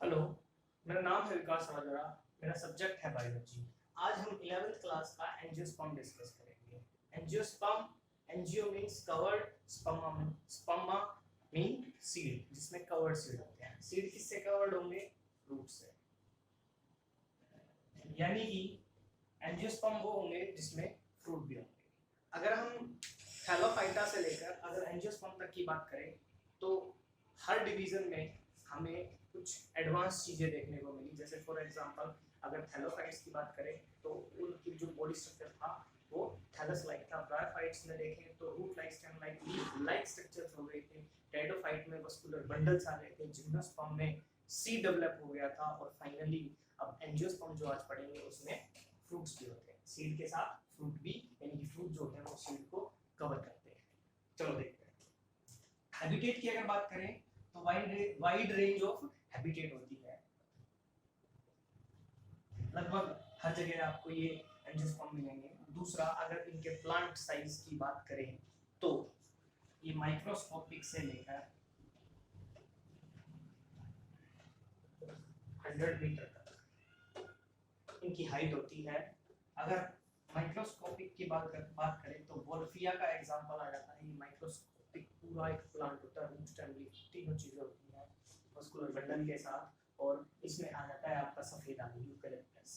Hello, मेरा नाम है विकास राजरा। मेरा सब्जेक्ट है बायोलॉजी। आज हम 11th क्लास का एंजियोस्पर्म डिस्कस करेंगे। Angiosperm, angio means covered, sperma mean seed, जिसमें कवर्ड सीड होते हैं। सीड किससे कवर्ड होंगे? रूट से। यानी कि एंजियोस्पर्म वो होंगे जिसमें फ्रूट भी होंगे। अगर हम थैलोफाइटा से लेकर अगर एंजियोस्पर्म तक की बात करें तो हर डिवीजन में हमें कुछ एडवांस चीजें देखने को मिली। जैसे फॉर एग्जांपल अगर थैलोफाइट्स की बात करें तो उनकी जो बॉडी स्ट्रक्चर था वो थैलस लाइक था। ब्रायोफाइट्स में देखें तो root like, stem like, leaf like structures हो गए थे। टेरिडोफाइट में मस्कुलर बंडल्स आ गए थे। जिम्नोस्पर्म में सीड डेवलप हो गया था। और फाइनली अब एंजियोस्पर्म जो आज पढ़ेंगे उसमें फ्रूट्स भी होते हैं। सीड के साथ फ्रूट भी, यानी कि फ्रूट जो होते हैं वो सीड को कवर करते हैं। चलो देखते हैं। हैबिटेट की अगर बात करें तो वाइड रेंज ऑफ हैबिटेट होती है। लगभग हर जगह आपको ये एंजियोस्पर्म मिलेंगे। दूसरा, अगर इनके प्लांट साइज की बात करें तो ये माइक्रोस्कोपिक से लेकर 100 मीटर तक इनकी हाइट होती है। अगर माइक्रोस्कोपिक की बात करें तो वोल्फिया का एग्जांपल आ जाता है। ये माइक्रोस्कोपिक पूरा एक प्लांट होता है, रूट स्टेम लीफ तीनों चीजें होती हैं मस्कुलर बंडल के साथ। और इसमें आ जाता है आपका सफेदा यूकैलिप्टस।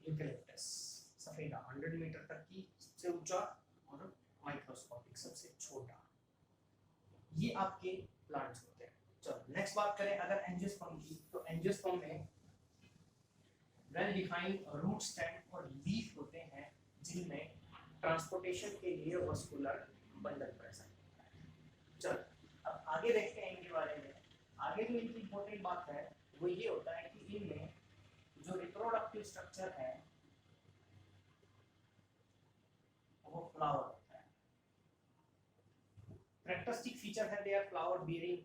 यूकैलिप्टस सफेदा 100 मीटर तक की सबसे ऊंचा और माइक्रोस्कोपिक सबसे छोटा। ये आपके प्लांट्स होते हैं। चलो नेक्स्ट बात करें अगर एंजियोस्पर्म की, तो एंजियोस्पर्म में वेल डिफाइंड रूट स्टेम और लीफ होते हैं जिनमें ट्रांसपोर्टेशन के लिए वस्कुलर बंडल प्रेजेंट होता है। चलो अब आगे देखते हैं इनके बारे में। आगे जो इनकी इंपॉर्टेंट बात है वो ये होता है कि इनमें जो रिप्रोडक्टिव स्ट्रक्चर है वो फ्लावर होता है। कैरेक्टरिस्टिक फीचर है they are flower bearing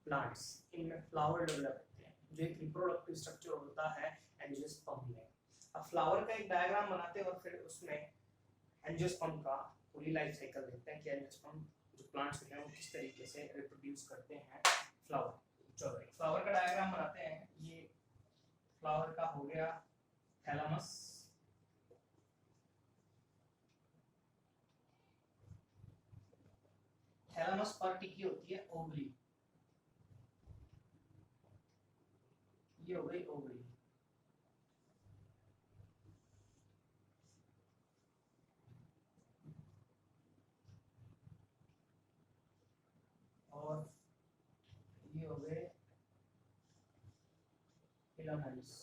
plants. इनमें फ्लावर डेवलप होते हैं जो एक रिप्रोडक्टिव स्ट्रक्चर होता है एंजियोस्पर्म में। अब फ्लावर का एक डायग्राम बनाते हैं और फिर उसमें एंजियोस्पर्म का पूरी लाइफ साइकिल देखते हैं कि एंजियोस्पर्म जो प्लांट्स होते हैं वो किस तरीके से रिप्रोड्यूस करते हैं फ्लावर। चलो एक फ्लावर का डायग्राम बनाते हैं। ये फ्लावर का हो गया थैलेमस, थैलेमस पर टिकी होती है ओवरी। ये हो गई ओवरी। और ये हो गए फिलामेंट्स।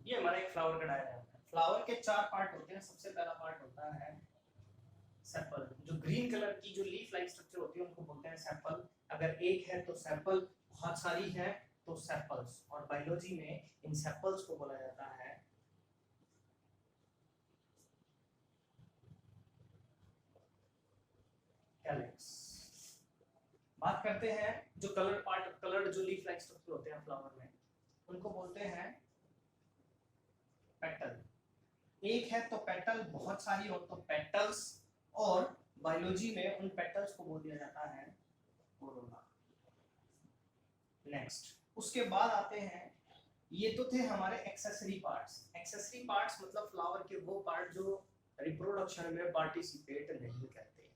ये हमारा एक फ्लावर का डायग्राम है। फ्लावर के 4 पार्ट होते हैं। सबसे पहला पार्ट होता है सेपल। जो ग्रीन कलर की जो लीफ लाइक स्ट्रक्चर होती है उनको बोलते हैं सेपल। अगर एक है तो सेपल, बहुत सारी है तो सेपल्स। और बायोलॉजी में इन सेपल्स को बोला जाता है कैलिक्स। बात करते हैं जो कलर्ड जो लीफ लाइक स्ट्रक्चर होते हैं फ्लावर में उनको बोलते हैं पेटल। एक है तो पेटल, बहुत सारी हो तो पेटल्स। और बायोलॉजी में उन पेटल्स को बोल दिया जाता है कोरोना। नेक्स्ट उसके बाद आते हैं, ये तो थे हमारे एक्सेसरी पार्ट्स। एक्सेसरी पार्ट्स मतलब फ्लावर के वो पार्ट जो रिप्रोडक्शन में पार्टिसिपेट नहीं करते।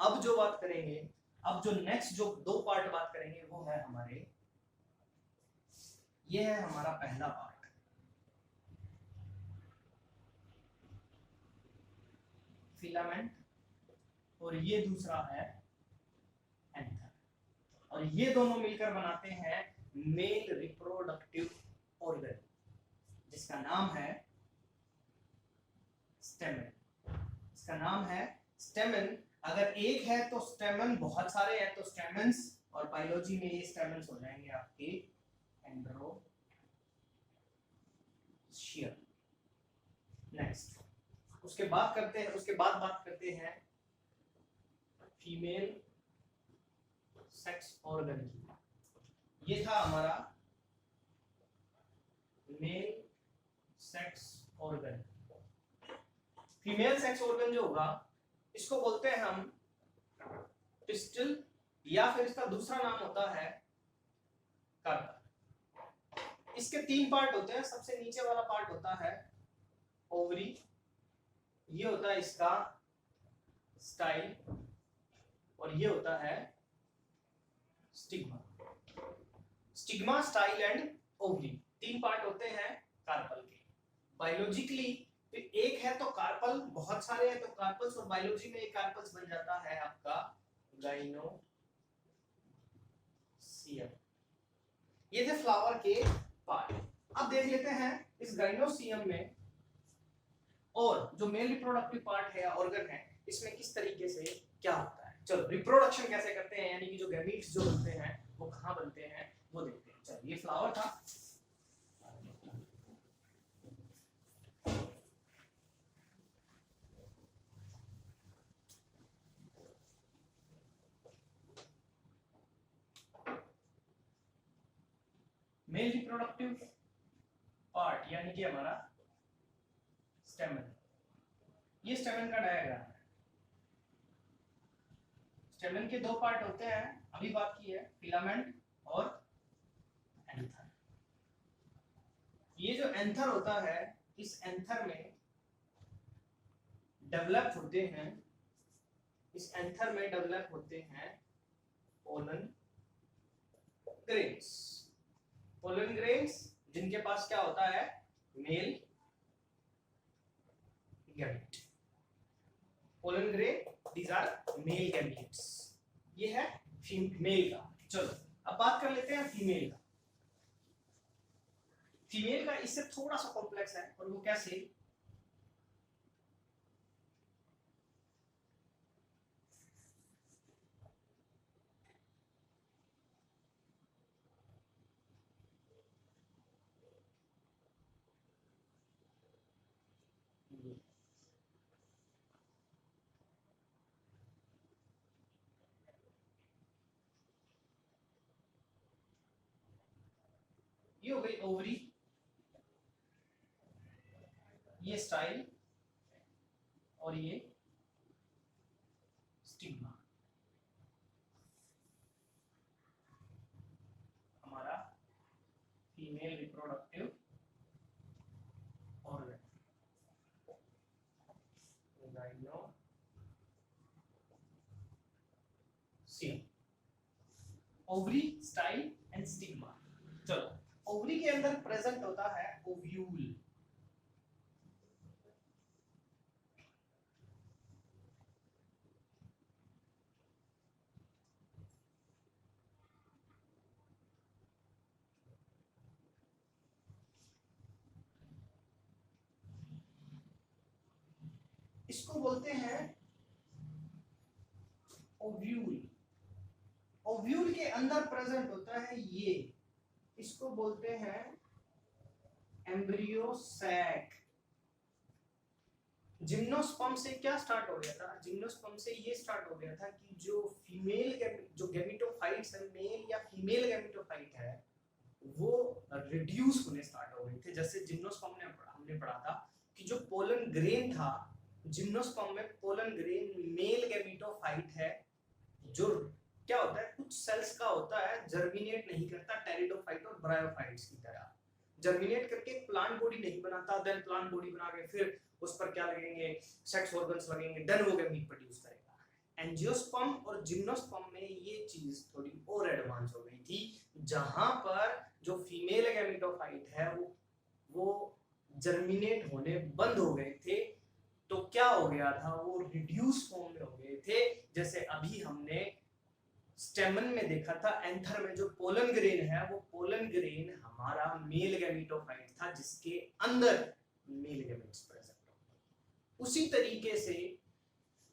अब जो बात करेंगे, अब जो नेक्स्ट जो 2 पार्ट बात करेंगे वो है हमारे, ये है हमारा पहला पार्ट फिलामेंट और ये दूसरा है एंथर। और ये दोनों मिलकर बनाते हैं मेल रिप्रोडक्टिव ऑर्गन जिसका नाम है स्टेमन। इसका नाम है स्टेमन। अगर एक है तो स्टेमन, बहुत सारे हैं तो स्टेमन्स। और बायोलॉजी में ये स्टेमन्स हो जाएंगे आपके एंड्रोशियर। नेक्स्ट उसके बाद बात करते हैं फीमेल सेक्स ऑर्गन की। ये था हमारा male sex organ. Female sex organ जो होगा इसको बोलते हैं हम पिस्टल, या फिर इसका दूसरा नाम होता है कार्पल। इसके 3 पार्ट होते हैं। सबसे नीचे वाला पार्ट होता है ओवरी, ये होता है इसका स्टाइल, और ये होता है stigma. Stigma, style and ovary 3 part होते हैं कार्पल के। बायोलॉजिकली एक है तो कार्पल, बहुत सारे हैं तो कार्पल्स, और बायोलॉजी में एक कार्पल्स बन जाता है आपका गाइनोसियम। ये थे फ्लावर के पार्ट। अब देख लेते हैं इस गाइनोसियम में और जो मेल रिप्रोडक्टिव पार्ट है, ऑर्गन है, इसमें किस तरीके से क्या होता है। चलो रिप्रोडक्शन कैसे करते हैं, यानी कि जो गैमीट्स जो बनते हैं वो कहाँ बनते हैं वो देखते हैं। चलो ये फ्लावर था, मेल रिप्रोडक्टिव पार्ट यानी कि हमारा स्टेमन। ये स्टेमन का डायग्राम है। स्टेमन के 2 पार्ट होते हैं, अभी बात की है, फिलामेंट और एंथर। ये जो एंथर होता है, इस एंथर में डेवलप होते हैं, इस एंथर में डेवलप होते हैं पोलन ग्रेन्स। पोलन ग्रेन्स जिनके पास क्या होता है, male gamete. Pollen grain, these are male gametes. ये है फीमेल का। चलो अब बात कर लेते हैं फीमेल का। फीमेल का इससे थोड़ा सा कॉम्प्लेक्स है, और वो कैसे, ये हो गई ओवरी, ये स्टाइल, और ये स्टिग्मा। हमारा female reproductive organ, ovary, style and stigma. चलो ओवरी के अंदर प्रेजेंट होता है ओव्यूल। इसको बोलते हैं ओव्यूल। ओव्यूल के अंदर प्रेजेंट होता है ये, इसको बोलते हैं एम्ब्रियो सैक। जिम्नोस्पर्म से क्या स्टार्ट हो गया था, जिम्नोस्पर्म से ये स्टार्ट हो गया था कि जो फीमेल जो गैमेटोफाइट्स है, मेल या फीमेल गैमेटोफाइट है, वो रिड्यूस होने स्टार्ट हो गए थे। जैसे जिम्नोस्पर्म में हमने पढ़ा था कि जो पोलन ग्रेन था, जिम्नोस्पर्म में पोलन ग्रेन मेल गैमेटोफाइट है, जो क्या होता है, कुछ सेल्स का होता है, जर्मिनेट नहीं करता, टेरिडोफाइट और ब्रायोफाइट्स की तरह जर्मिनेट करके प्लांट बॉडी नहीं बनाता, देन प्लांट बॉडी बना के फिर उस पर क्या लगेंगे, सेक्स ऑर्गन्स लगेंगे, देन वो गैमीट प्रोड्यूस करेगा। एंजियोस्पर्म और जिम्नोस्पर्म में ये चीज थोड़ी और एडवांस हो गई थी, जहां पर जो फीमेल गैमेटोफाइट है वो जर्मिनेट होने बंद हो गए थे। तो क्या हो गया था, वो रिड्यूस फॉर्म में हो गए थे। जैसे अभी हमने स्टेमन में देखा था, एंथर में जो पोलन ग्रेन है, वो पोलन ग्रेन हमारा मेल गैमेटोफाइट था, जिसके अंदर मेल गैमेट्स प्रेजेंट होते। उसी तरीके से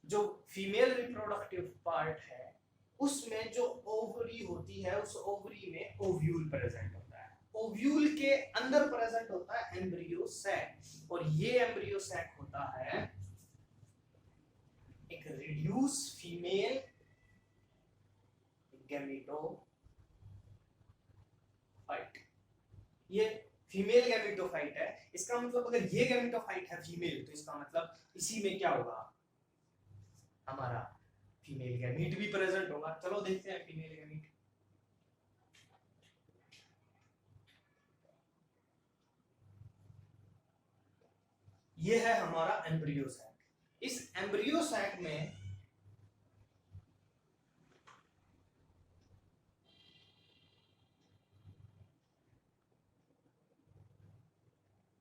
जो फीमेल रिप्रोडक्टिव पार्ट है, उसमें जो ओवरी होती है, उस ओवरी में ओव्यूल प्रेजेंट होता है। ओव्यूल के अंदर प्रेजेंट होता है एम्ब्रियो सैक, और ये एम्ब्रियो सैक होता है रिड्यूस फीमेल गैमेटोफाइट। ये फीमेल गैमेटोफाइट है, इसका मतलब अगर ये गैमेटोफाइट है फीमेल तो इसका मतलब इसी में क्या होगा, हमारा फीमेल गैमीट भी प्रेजेंट होगा। चलो देखते हैं फीमेल गैमीट। ये है हमारा एम्ब्रियो सैक। इस एम्ब्रियो सैक में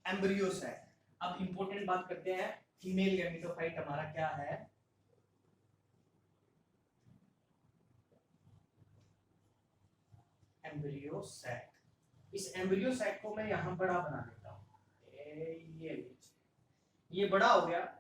एम्ब्रियो सैक, अब इंपॉर्टेंट बात करते हैं, फीमेल गैमेटोफाइट हमारा क्या है, एम्ब्रियो सैक। इस एम्ब्रियो सैक को मैं यहां बड़ा बना देता हूं, ये बड़ा हो गया।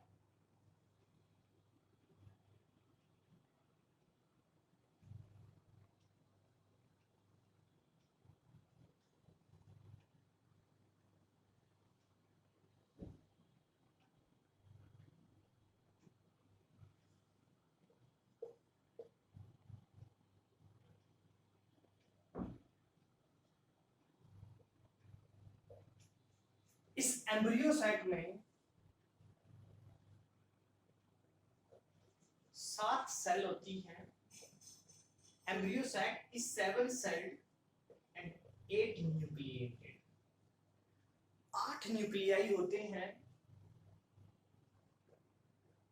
इस एम्ब्रियो सैक में 7 सेल होती हैं। Embryo sac is 7 celled and 8 nucleated. 8 nuclei होते हैं,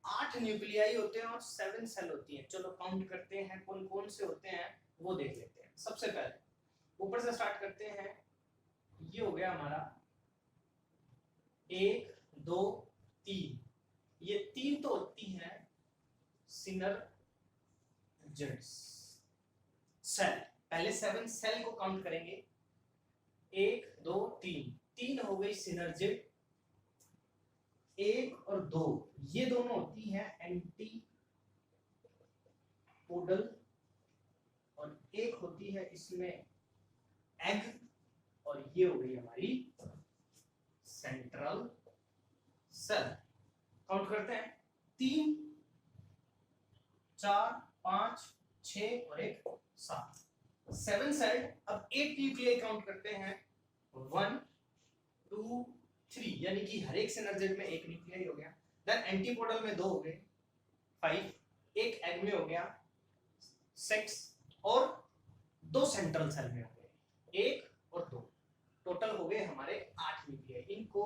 8 न्यूक्लियाई होते हैं और 7 सेल होती हैं। चलो काउंट करते हैं कौन कौन से होते हैं वो देख लेते हैं। सबसे पहले ऊपर से स्टार्ट करते हैं, ये हो गया हमारा 1 2 3, ये 3 तो होती हैं सिनर्जिड्स सेल। पहले 7 सेल को काउंट करेंगे, 1 2 3, 3 हो गई सिनर्जिड। 1 और 2 ये दोनों होती हैं एंटीपोडल, और एक होती है इसमें एग, और ये हो गई हमारी सेंट्रल सेल। काउंट करते हैं, 3 4 5 6 और 1 7, 7 सेल। अब 8 न्यूक्लियाई काउंट करते हैं, 1 2 3, यानी कि हर एक सिनर्जिड में एक न्यूक्लियाई हो गया। देन एंटीपोडल में 2 हो गए 5, एक एग में हो गया 6, और 2 सेंट्रल सेल में हो गए 1 और 2, टोटल हो गए हमारे 8 न्यूक्लियाई। इनको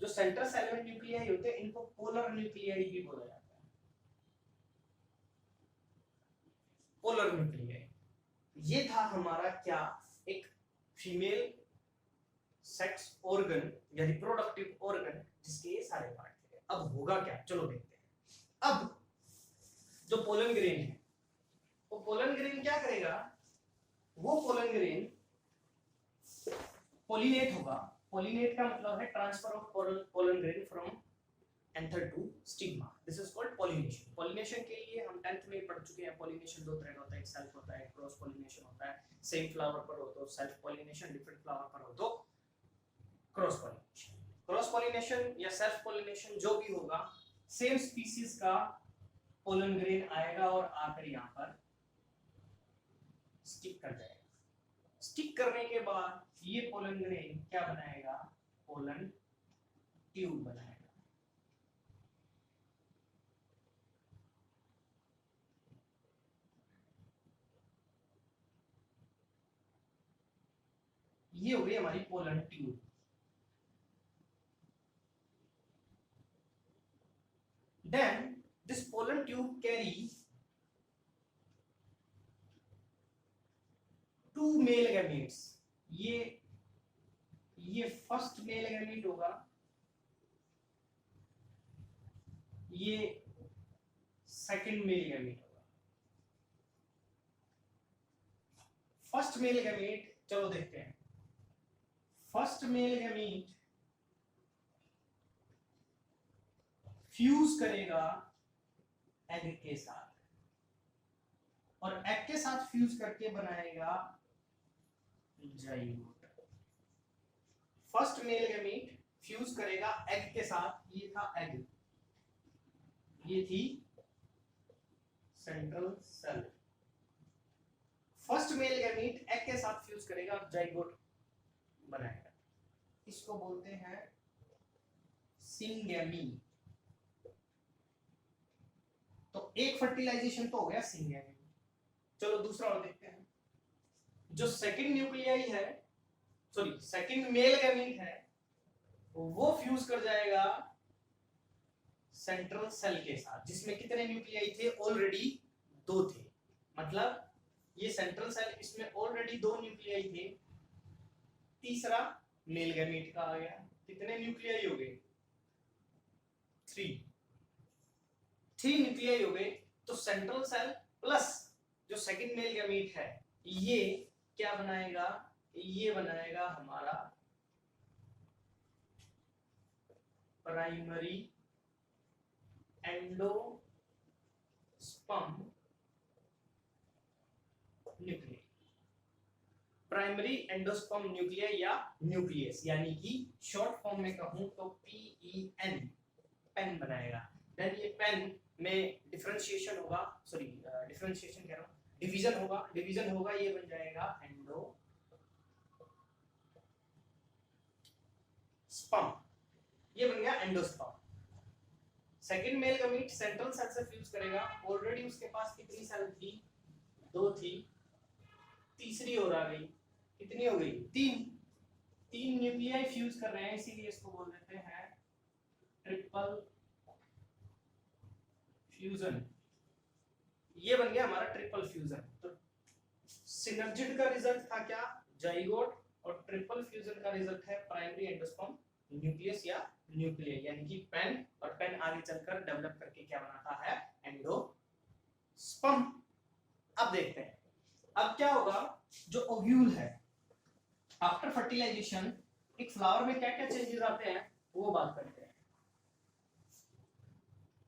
जो सेंट्रल सेल में न्यूक्लियाई होते हैं इनको पोलर न्यूक्लियाई भी बोला जाता है, पोलर न्यूक्लियाई। ये था हमारा क्या, एक फीमेल सेक्स ऑर्गन या रिप्रोडक्टिव ऑर्गन जिसके ये सारे पार्ट थे। अब होगा क्या, चलो देखते हैं। अब जो पोलन ग्रेन है, वो पोलन ग्रेन क्या करेगा, वो पोलन ग्रेन पोलिनेट होगा। पोलिनेट का मतलब है transfer of pollen grain from anther to stigma, this is called pollination. Pollination के लिए हम 10th में पढ़ चुके हैं, पॉलिनेशन 2 तरह का होता है, एक सेल्फ होता है, क्रॉस पॉलिनेशन होता है। सेम फ्लावर पर हो तो सेल्फ पॉलिनेशन, डिफरेंट फ्लावर पर हो तो क्रॉस पॉलिनेशन। क्रॉस पॉलिनेशन या सेल्फ पॉलिनेशन जो भी होगा, सेम स्पीशीज का पोलन ग्रेन आएगा और आकर यहाँ पर स्टिक कर जाएगा। स्टिक करने के बाद ये पोलन ग्रेन क्या बनाएगा, पोलन ट्यूब बनाएगा। ये हो गई हमारी pollen tube. Then this pollen tube carries 2 male gametes। ये फर्स्ट मेल गैमीट होगा, ये सेकंड मेल गैमीट होगा। फर्स्ट मेल गैमीट, चलो देखते हैं। फर्स्ट मेल गैमीट फ्यूज करेगा एग के साथ, और एग के साथ फ्यूज करके बनाएगा zygote. First male gamete fuse करेगा एग के साथ, ये था एग, ये थी central cell. First male gamete egg के साथ फ्यूज करेगा और जाइगोट बनाएगा, इसको बोलते हैं सिंगेमी। तो एक फर्टिलाइजेशन तो हो गया सिंगेमी। चलो दूसरा और देखते हैं। जो सेकंड न्यूक्लियाई है, सॉरी सेकंड मेल गैमीट है, वो फ्यूज कर जाएगा सेंट्रल सेल के साथ, जिसमें कितने न्यूक्लियाई थे? ऑलरेडी 2 थे। मतलब ये सेंट्रल सेल, इसमें ऑलरेडी 2 न्यूक्लियाई थे, तीसरा मेल गैमीट का आ गया। कितने न्यूक्लियाई हो गए? 3 न्यूक्लियाई हो गए। तो सेंट्रल सेल प्लस जो सेकंड मेल गैमीट है, ये क्या बनाएगा? ये बनाएगा हमारा primary endosperm nucleus. Primary endosperm nucleus या न्यूक्लियस, यानी कि शॉर्ट फॉर्म में कहूं तो PEN, पेन बनाएगा। देन ये पेन में डिफरेंशिएशन होगा, सॉरी डिफरेंशिएशन कह रहा हूं, डिवीजन होगा, ये बन जाएगा एंडोस्पर्म, ये बन गया endosperm. Second male gamete central cell से फ्यूज करेगा, ऑलरेडी उसके पास कितनी सेल थी? 2 थी, तीसरी और आ गई, कितनी हो गई? 3 न्यूक्लियाई फ्यूज कर रहे हैं, इसीलिए इसको बोल देते हैं ट्रिपल फ्यूजन। ये बन गया हमारा ट्रिपल फ्यूजन। तो सिनर्जिड का रिजल्ट था क्या? जाइगोट, और ट्रिपल फ्यूजन का रिजल्ट है प्राइमरी एंडोस्पर्म न्यूक्लियस या न्यूक्लियस, यानी कि पेन, और पेन आगे चलकर डेवलप करके क्या बनाता है? एंडोस्पर्म। अब देखते हैं अब क्या होगा। जो ओव्यूल है, आफ्टर फर्टिलाइजेशन एक फ्लावर में क्या क्या चेंजेस आते हैं वो बात करते हैं।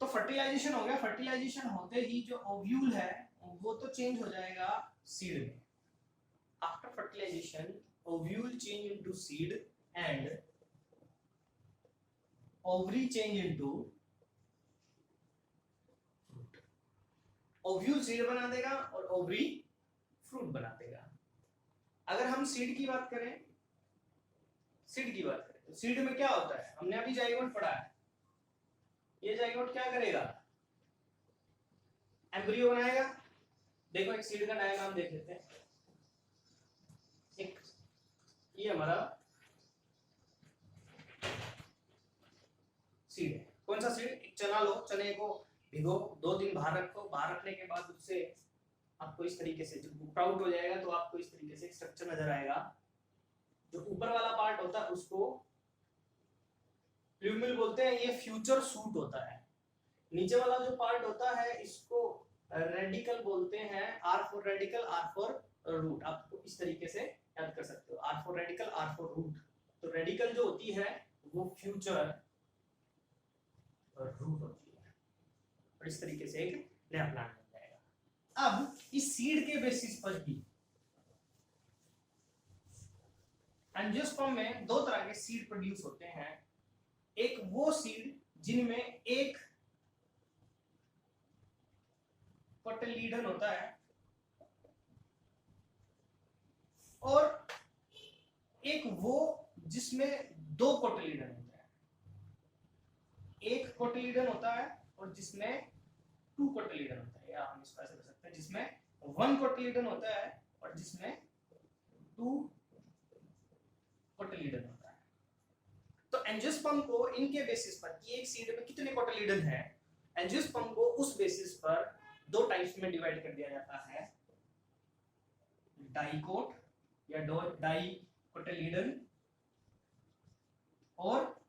तो फर्टिलाइजेशन हो गया, फर्टिलाइजेशन होते ही जो ओव्यूल है वो तो चेंज हो जाएगा सीड में। After fertilisation ovule change into seed and ovary change into fruit. Ovule seed बना देगा और ओवरी फ्रूट बना देगा। अगर हम सीड की बात करें तो सीड में क्या होता है? हमने अभी जाइगोट पढ़ा है। ये जाइगोट क्या करेगा? एम्ब्रियो बनाएगा। देखो एक सीड का डायग्राम देख लेते हैं। एक ये हमारा सीड है। कौन सा सीड? एक चना लो, चने को भिगो, 2 दिन बाहर रखो, बाहर रखने के बाद उससे आपको इस तरीके से जब स्प्राउट हो जाएगा तो आपको इस तरीके से स्ट्रक्चर नजर आएगा। जो ऊपर वाला पार्ट होता है उसको प्लूमिल बोलते हैं, ये फ्यूचर सूट होता है। नीचे वाला जो पार्ट होता है इसको रेडिकल बोलते हैं, R for radicle, R for root. आप इस तरीके से याद कर सकते हो, R for radicle, R for root. तो रेडिकल जो होती है वो फ्यूचर और रूट होती है, और इस तरीके से एक नया प्लांट बन जाएगा। अब इस सीड के बेसिस पर ही एंजियोस्पर्म में 2 तरह के सीड प्रोड्यूस होते हैं। एक वो सीड जिनमें एक कोटिलीडन होता है और एक वो जिसमें 2 कोटिलीडन होता है। एक कोटिलीडन होता है और जिसमें 2 कोटिलीडन होता है, या हम इसको ऐसे कर सकते हैं जिसमें 1 कोटिलीडन होता है और जिसमें 2 कोटिलीडन होता है। तो एंजियोस्पर्म को इनके बेसिस पर कि एक सीड में कितने कोटिलीडन है, एंजियोस्पर्म को उस बेसिस पर 2 टाइप्स में डिवाइड कर दिया जाता है, डाइकोट या डाइकोटिलीडन, और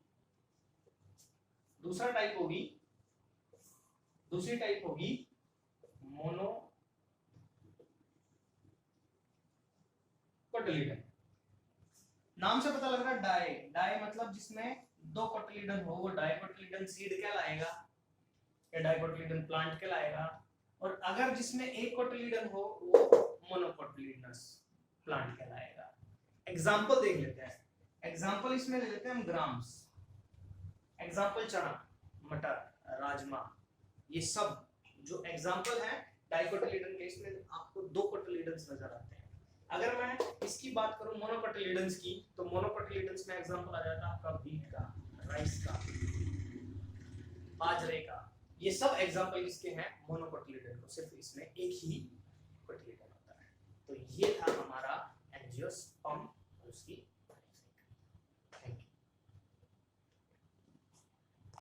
दूसरी टाइप होगी मोनो कोटिलीडन। नाम से पता लग रहा है डाई मतलब जिसमें 2 कोटिलीडन हो वो डाइकोटिलीडन सीड कहलाएगा या डाइकोटिलीडन प्लांट कहलाएगा, और अगर जिसमें 1 कोटिलीडन हो वो मोनोकोटिलीडनस प्लांट कहलाएगा। एग्जांपल देख लेते हैं। एग्जांपल इसमें ले लेते हैं हम ग्राम्स। एग्जांपल चना, मटर, राजमा, ये सब जो एग्जांपल है डाइकोटिलेडन केस में आपको 2 कोटिलेडन्स नजर आते हैं। अगर मैं इसकी बात करूं मोनोकोटिलेडन्स की, तो मोनोकोटिलेडन्स में एग्जांपल आ जाता है आपका व्हीट का, राइस का, बाजरे का, ये सब एग्जांपल इसके हैं मोनोकोटिलेडन को, सिर्फ इसमें एक ही कोटिलेडन होता है। तो ये था हमारा एंजियोस्पर्म और उसकी